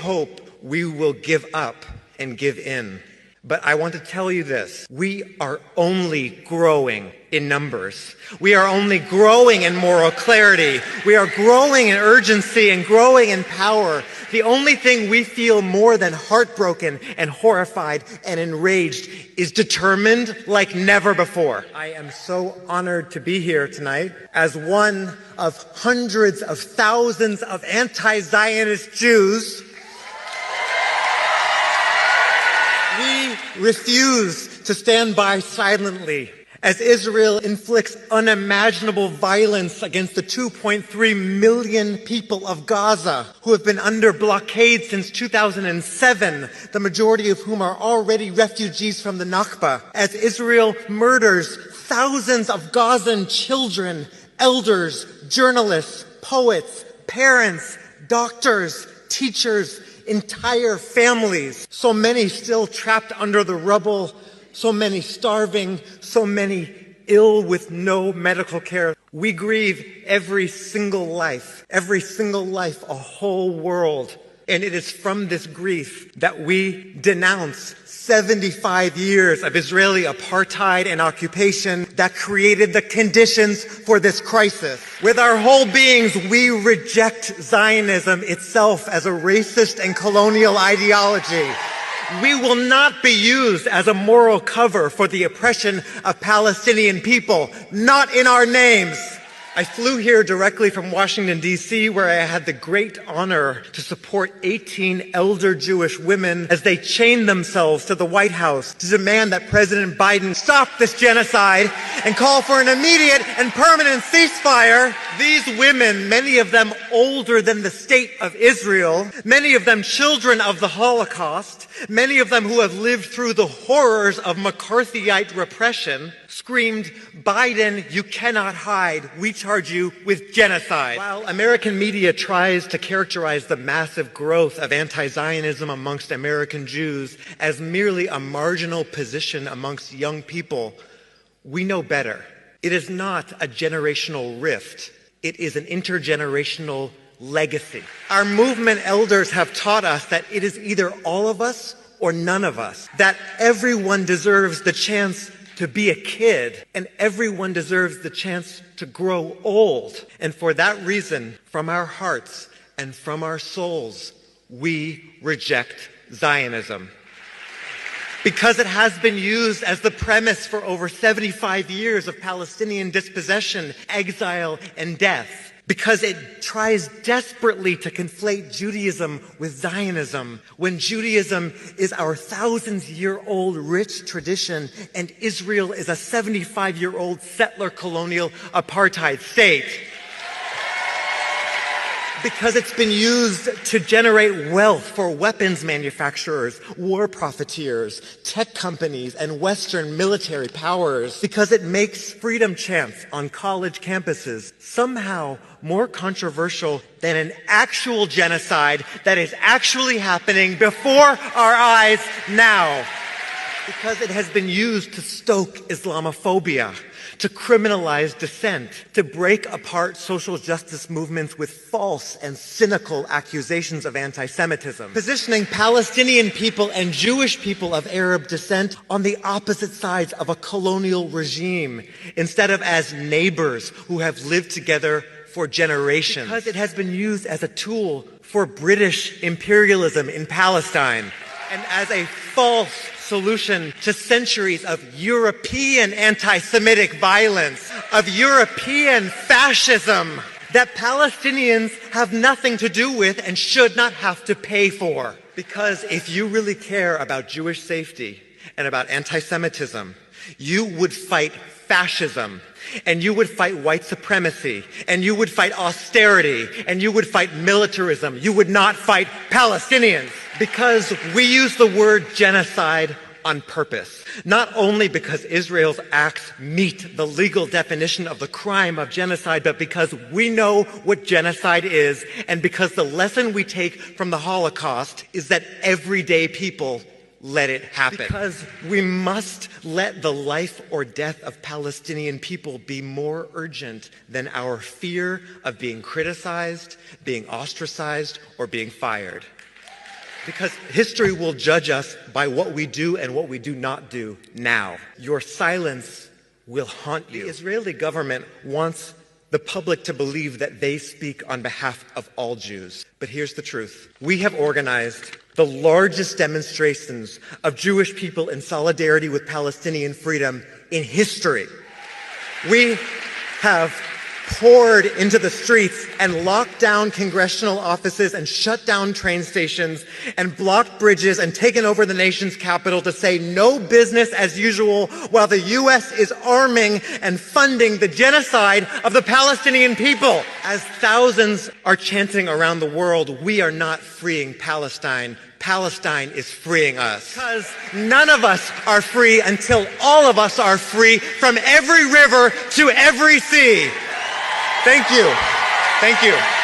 hope we will give up and give in. But I want to tell you this, we are only growing in numbers. We are only growing in moral clarity. We are growing in urgency and growing in power. The only thing we feel more than heartbroken and horrified and enraged is determined like never before. I am so honored to be here tonight as one of hundreds of thousands of anti-Zionist Jews. We refuse to stand by silently as Israel inflicts unimaginable violence against the 2.3 million people of Gaza who have been under blockade since 2007, the majority of whom are already refugees from the Nakba. As Israel murders thousands of Gazan children, elders, journalists, poets, parents, doctors, teachers, entire families, so many still trapped under the rubble, so many starving, so many ill with no medical care. We grieve every single life, a whole world. And it is from this grief that we denounce 75 years of Israeli apartheid and occupation that created the conditions for this crisis. With our whole beings, we reject Zionism itself as a racist and colonial ideology. We will not be used as a moral cover for the oppression of Palestinian people, not in our names. I flew here directly from Washington, D.C., where I had the great honor to support 18 elder Jewish women as they chained themselves to the White House to demand that President Biden stop this genocide and call for an immediate and permanent ceasefire. These women, many of them older than the state of Israel, many of them children of the Holocaust, many of them who have lived through the horrors of McCarthyite repression, screamed, "Biden, you cannot hide. We charge you with genocide." While American media tries to characterize the massive growth of anti-Zionism amongst American Jews as merely a marginal position amongst young people, we know better. It is not a generational rift. It is an intergenerational legacy. Our movement elders have taught us that it is either all of us or none of us, that everyone deserves the chance to be a kid, and everyone deserves the chance to grow old. And for that reason, from our hearts and from our souls, we reject Zionism. Because it has been used as the premise for over 75 years of Palestinian dispossession, exile, and death. Because it tries desperately to conflate Judaism with Zionism, when Judaism is our thousands-year-old rich tradition and Israel is a 75-year-old settler colonial apartheid state. Because it's been used to generate wealth for weapons manufacturers, war profiteers, tech companies, and Western military powers. Because it makes freedom chants on college campuses somehow more controversial than an actual genocide that is actually happening before our eyes now. Because it has been used to stoke Islamophobia, to criminalize dissent, to break apart social justice movements with false and cynical accusations of anti-Semitism, positioning Palestinian people and Jewish people of Arab descent on the opposite sides of a colonial regime, instead of as neighbors who have lived together for generations. Because it has been used as a tool for British imperialism in Palestine, and as a false solution to centuries of European anti-Semitic violence, of European fascism that Palestinians have nothing to do with and should not have to pay for. Because if you really care about Jewish safety and about anti-Semitism, you would fight fascism, and you would fight white supremacy, and you would fight austerity, and you would fight militarism. You would not fight Palestinians. Because we use the word genocide on purpose. Not only because Israel's acts meet the legal definition of the crime of genocide, but because we know what genocide is, and because the lesson we take from the Holocaust is that everyday people let it happen. Because we must let the life or death of Palestinian people be more urgent than our fear of being criticized, being ostracized, or being fired. Because history will judge us by what we do and what we do not do now. Your silence will haunt you. The Israeli government wants the public to believe that they speak on behalf of all Jews. But here's the truth. We have organized the largest demonstrations of Jewish people in solidarity with Palestinian freedom in history. We have poured into the streets and locked down congressional offices and shut down train stations and blocked bridges and taken over the nation's capital to say no business as usual while the U.S. is arming and funding the genocide of the Palestinian people. As thousands are chanting around the world, we are not freeing Palestine. Palestine is freeing us. Because none of us are free until all of us are free from every river to every sea. Thank you. Thank you.